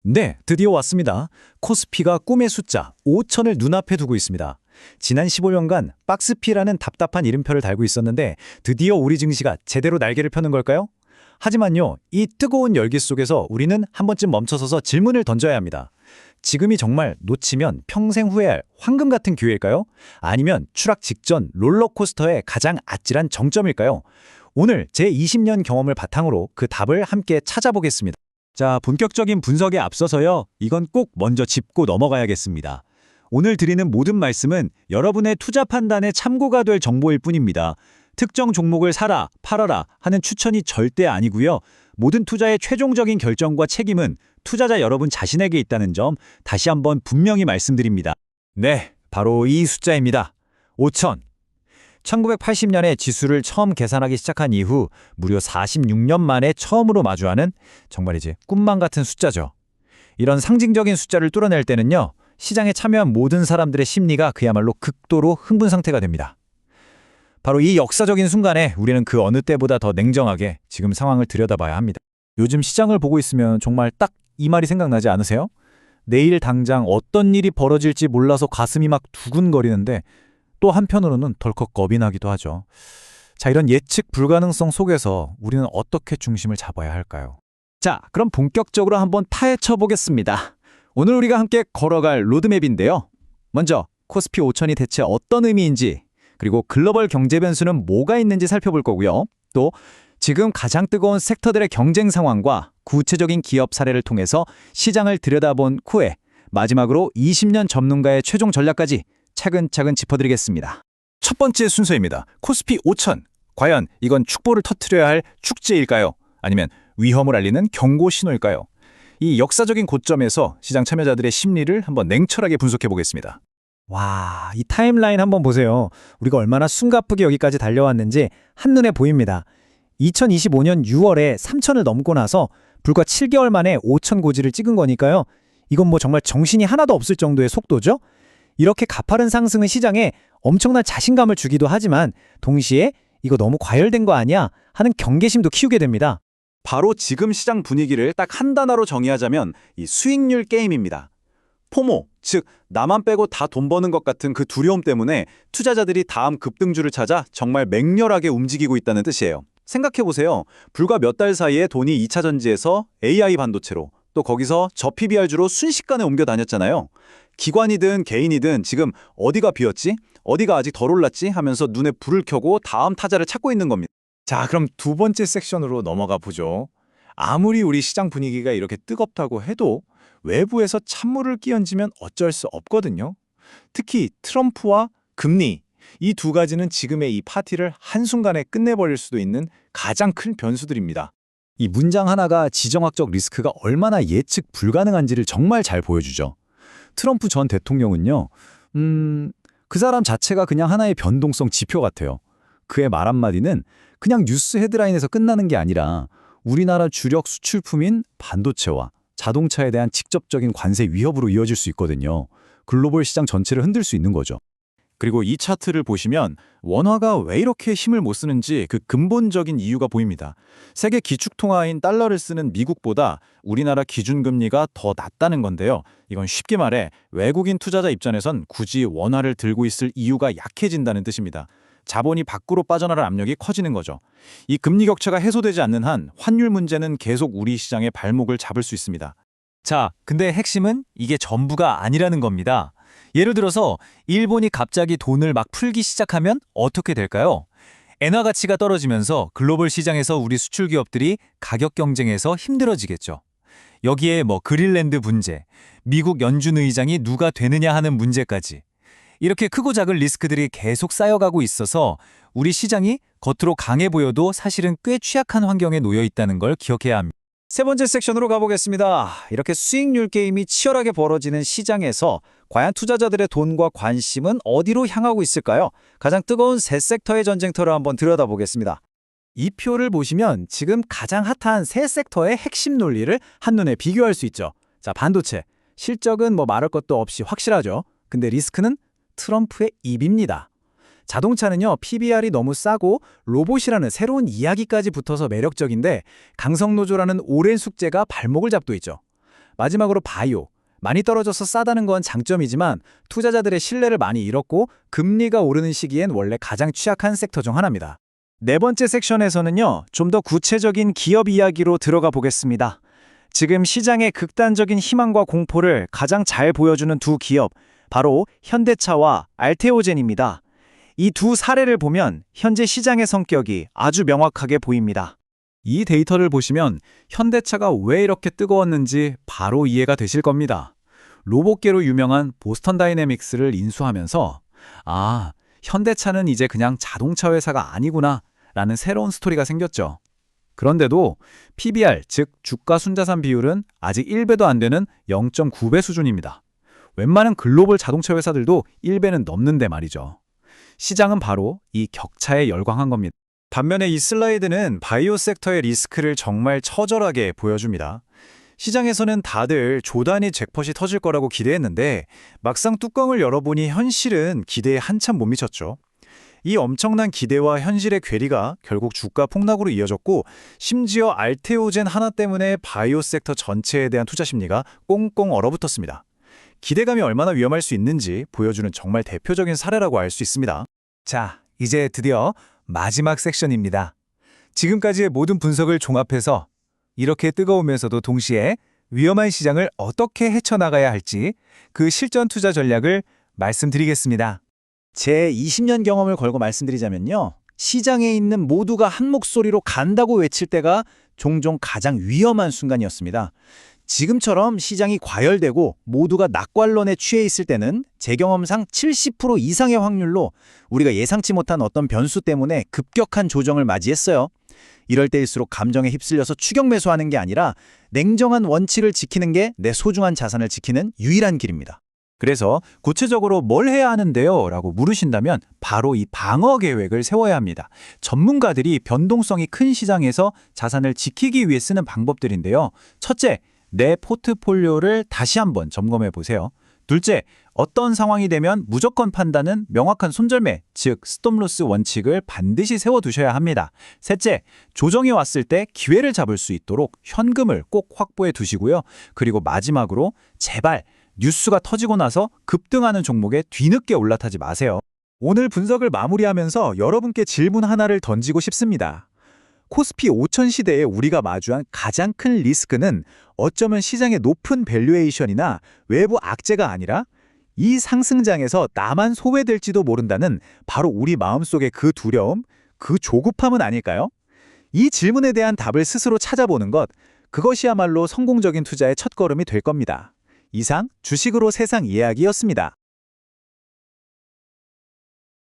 네, 드디어 왔습니다. 코스피가 꿈의 숫자 5천을 눈앞에 두고 있습니다. 지난 15년간 박스피라는 답답한 이름표를 달고 있었는데 드디어 우리 증시가 제대로 날개를 펴는 걸까요? 하지만요, 이 뜨거운 열기 속에서 우리는 한 번쯤 멈춰서서 질문을 던져야 합니다. 지금이 정말 놓치면 평생 후회할 황금 같은 기회일까요? 아니면 추락 직전 롤러코스터의 가장 아찔한 정점일까요? 오늘 제 20년 경험을 바탕으로 그 답을 함께 찾아보겠습니다. 자, 본격적인 분석에 앞서서요, 이건 꼭 먼저 짚고 넘어가야겠습니다. 오늘 드리는 모든 말씀은 여러분의 투자 판단에 참고가 될 정보일 뿐입니다. 특정 종목을 사라, 팔아라 하는 추천이 절대 아니고요. 모든 투자의 최종적인 결정과 책임은 투자자 여러분 자신에게 있다는 점 다시 한번 분명히 말씀드립니다. 네, 바로 이 숫자입니다. 5천. 1980년에 지수를 처음 계산하기 시작한 이후 무려 46년 만에 처음으로 마주하는 정말이지 꿈만 같은 숫자죠. 이런 상징적인 숫자를 뚫어낼 때는요, 시장에 참여한 모든 사람들의 심리가 그야말로 극도로 흥분 상태가 됩니다. 바로 이 역사적인 순간에 우리는 그 어느 때보다 더 냉정하게 지금 상황을 들여다봐야 합니다. 요즘 시장을 보고 있으면 정말 딱 이 말이 생각나지 않으세요? 내일 당장 어떤 일이 벌어질지 몰라서 가슴이 막 두근거리는데 또 한편으로는 덜컥 겁이 나기도 하죠. 자, 이런 예측 불가능성 속에서 우리는 어떻게 중심을 잡아야 할까요? 자, 그럼 본격적으로 한번 파헤쳐 보겠습니다. 오늘 우리가 함께 걸어갈 로드맵인데요. 먼저 코스피 5천이 대체 어떤 의미인지, 그리고 글로벌 경제 변수는 뭐가 있는지 살펴볼 거고요. 또 지금 가장 뜨거운 섹터들의 경쟁 상황과 구체적인 기업 사례를 통해서 시장을 들여다본 후에 마지막으로 20년 전문가의 최종 전략까지 차근차근 짚어드리겠습니다. 첫 번째 순서입니다. 코스피 5천. 과연 이건 축보를 터뜨려야 할 축제일까요? 아니면 위험을 알리는 경고 신호일까요? 이 역사적인 고점에서 시장 참여자들의 심리를 한번 냉철하게 분석해 보겠습니다. 와, 이 타임라인 한번 보세요. 우리가 얼마나 숨가쁘게 여기까지 달려왔는지 한눈에 보입니다. 2025년 6월에 3천을 넘고 나서 불과 7개월 만에 5천 고지를 찍은 거니까요. 이건 뭐 정말 정신이 하나도 없을 정도의 속도죠. 이렇게 가파른 상승은 시장에 엄청난 자신감을 주기도 하지만 동시에 이거 너무 과열된 거 아니야? 하는 경계심도 키우게 됩니다. 바로 지금 시장 분위기를 딱 한 단어로 정의하자면 이 수익률 게임입니다. 포모, 즉 나만 빼고 다 돈 버는 것 같은 그 두려움 때문에 투자자들이 다음 급등주를 찾아 정말 맹렬하게 움직이고 있다는 뜻이에요. 생각해보세요. 불과 몇 달 사이에 돈이 2차 전지에서 AI 반도체로, 또 거기서 저PBR주로 순식간에 옮겨 다녔잖아요. 기관이든 개인이든 지금 어디가 비었지? 어디가 아직 덜 올랐지? 하면서 눈에 불을 켜고 다음 타자를 찾고 있는 겁니다. 자, 그럼 두 번째 섹션으로 넘어가 보죠. 아무리 우리 시장 분위기가 이렇게 뜨겁다고 해도 외부에서 찬물을 끼얹으면 어쩔 수 없거든요. 특히 트럼프와 금리, 이 두 가지는 지금의 이 파티를 한순간에 끝내버릴 수도 있는 가장 큰 변수들입니다. 이 문장 하나가 지정학적 리스크가 얼마나 예측 불가능한지를 정말 잘 보여주죠. 트럼프 전 대통령은요, 그 사람 자체가 그냥 하나의 변동성 지표 같아요. 그의 말 한마디는 그냥 뉴스 헤드라인에서 끝나는 게 아니라 우리나라 주력 수출품인 반도체와 자동차에 대한 직접적인 관세 위협으로 이어질 수 있거든요. 글로벌 시장 전체를 흔들 수 있는 거죠. 그리고 이 차트를 보시면 원화가 왜 이렇게 힘을 못 쓰는지 그 근본적인 이유가 보입니다. 세계 기축통화인 달러를 쓰는 미국보다 우리나라 기준금리가 더 낮다는 건데요. 이건 쉽게 말해 외국인 투자자 입장에선 굳이 원화를 들고 있을 이유가 약해진다는 뜻입니다. 자본이 밖으로 빠져나갈 압력이 커지는 거죠. 이 금리 격차가 해소되지 않는 한 환율 문제는 계속 우리 시장의 발목을 잡을 수 있습니다. 자, 근데 핵심은 이게 전부가 아니라는 겁니다. 예를 들어서 일본이 갑자기 돈을 막 풀기 시작하면 어떻게 될까요? 엔화 가치가 떨어지면서 글로벌 시장에서 우리 수출 기업들이 가격 경쟁에서 힘들어지겠죠. 여기에 뭐 그린랜드 문제, 미국 연준 의장이 누가 되느냐 하는 문제까지. 이렇게 크고 작은 리스크들이 계속 쌓여가고 있어서 우리 시장이 겉으로 강해 보여도 사실은 꽤 취약한 환경에 놓여 있다는 걸 기억해야 합니다. 세 번째 섹션으로 가보겠습니다. 이렇게 수익률 게임이 치열하게 벌어지는 시장에서 과연 투자자들의 돈과 관심은 어디로 향하고 있을까요? 가장 뜨거운 세 섹터의 전쟁터를 한번 들여다보겠습니다. 이 표를 보시면 지금 가장 핫한 세 섹터의 핵심 논리를 한눈에 비교할 수 있죠. 자, 반도체. 실적은 뭐 말할 것도 없이 확실하죠. 근데 리스크는 트럼프의 입입니다. 자동차는요, PBR이 너무 싸고 로봇이라는 새로운 이야기까지 붙어서 매력적인데 강성노조라는 오랜 숙제가 발목을 잡고 있죠. 마지막으로 바이오. 많이 떨어져서 싸다는 건 장점이지만 투자자들의 신뢰를 많이 잃었고 금리가 오르는 시기엔 원래 가장 취약한 섹터 중 하나입니다. 네 번째 섹션에서는요, 좀 더 구체적인 기업 이야기로 들어가 보겠습니다. 지금 시장의 극단적인 희망과 공포를 가장 잘 보여주는 두 기업, 바로 현대차와 알테오젠입니다. 이 두 사례를 보면 현재 시장의 성격이 아주 명확하게 보입니다. 이 데이터를 보시면 현대차가 왜 이렇게 뜨거웠는지 바로 이해가 되실 겁니다. 로봇계로 유명한 보스턴 다이내믹스를 인수하면서 현대차는 이제 그냥 자동차 회사가 아니구나 라는 새로운 스토리가 생겼죠. 그런데도 PBR, 즉 주가 순자산 비율은 아직 1배도 안 되는 0.9배 수준입니다. 웬만한 글로벌 자동차 회사들도 1배는 넘는데 말이죠. 시장은 바로 이 격차에 열광한 겁니다. 반면에 이 슬라이드는 바이오 섹터의 리스크를 정말 처절하게 보여줍니다. 시장에서는 다들 조단위 잭팟이 터질 거라고 기대했는데 막상 뚜껑을 열어보니 현실은 기대에 한참 못 미쳤죠. 이 엄청난 기대와 현실의 괴리가 결국 주가 폭락으로 이어졌고 심지어 알테오젠 하나 때문에 바이오 섹터 전체에 대한 투자 심리가 꽁꽁 얼어붙었습니다. 기대감이 얼마나 위험할 수 있는지 보여주는 정말 대표적인 사례라고 알 수 있습니다. 자, 이제 드디어 마지막 섹션입니다. 지금까지의 모든 분석을 종합해서 이렇게 뜨거우면서도 동시에 위험한 시장을 어떻게 헤쳐나가야 할지 그 실전 투자 전략을 말씀드리겠습니다. 제 20년 경험을 걸고 말씀드리자면요. 시장에 있는 모두가 한 목소리로 간다고 외칠 때가 종종 가장 위험한 순간이었습니다. 지금처럼 시장이 과열되고 모두가 낙관론에 취해 있을 때는 제 경험상 70% 이상의 확률로 우리가 예상치 못한 어떤 변수 때문에 급격한 조정을 맞이했어요. 이럴 때일수록 감정에 휩쓸려서 추격 매수하는 게 아니라 냉정한 원칙을 지키는 게 내 소중한 자산을 지키는 유일한 길입니다. 그래서 구체적으로 뭘 해야 하는데요? 라고 물으신다면 바로 이 방어 계획을 세워야 합니다. 전문가들이 변동성이 큰 시장에서 자산을 지키기 위해 쓰는 방법들인데요. 첫째, 내 포트폴리오를 다시 한번 점검해 보세요. 둘째, 어떤 상황이 되면 무조건 판다는 명확한 손절매, 즉 스톱로스 원칙을 반드시 세워두셔야 합니다. 셋째, 조정이 왔을 때 기회를 잡을 수 있도록 현금을 꼭 확보해 두시고요. 그리고 마지막으로 제발 뉴스가 터지고 나서 급등하는 종목에 뒤늦게 올라타지 마세요. 오늘 분석을 마무리하면서 여러분께 질문 하나를 던지고 싶습니다. 코스피 5000 시대에 우리가 마주한 가장 큰 리스크는 어쩌면 시장의 높은 밸류에이션이나 외부 악재가 아니라 이 상승장에서 나만 소외될지도 모른다는 바로 우리 마음속의 그 두려움, 그 조급함은 아닐까요? 이 질문에 대한 답을 스스로 찾아보는 것, 그것이야말로 성공적인 투자의 첫걸음이 될 겁니다. 이상 주식으로 세상 이야기였습니다.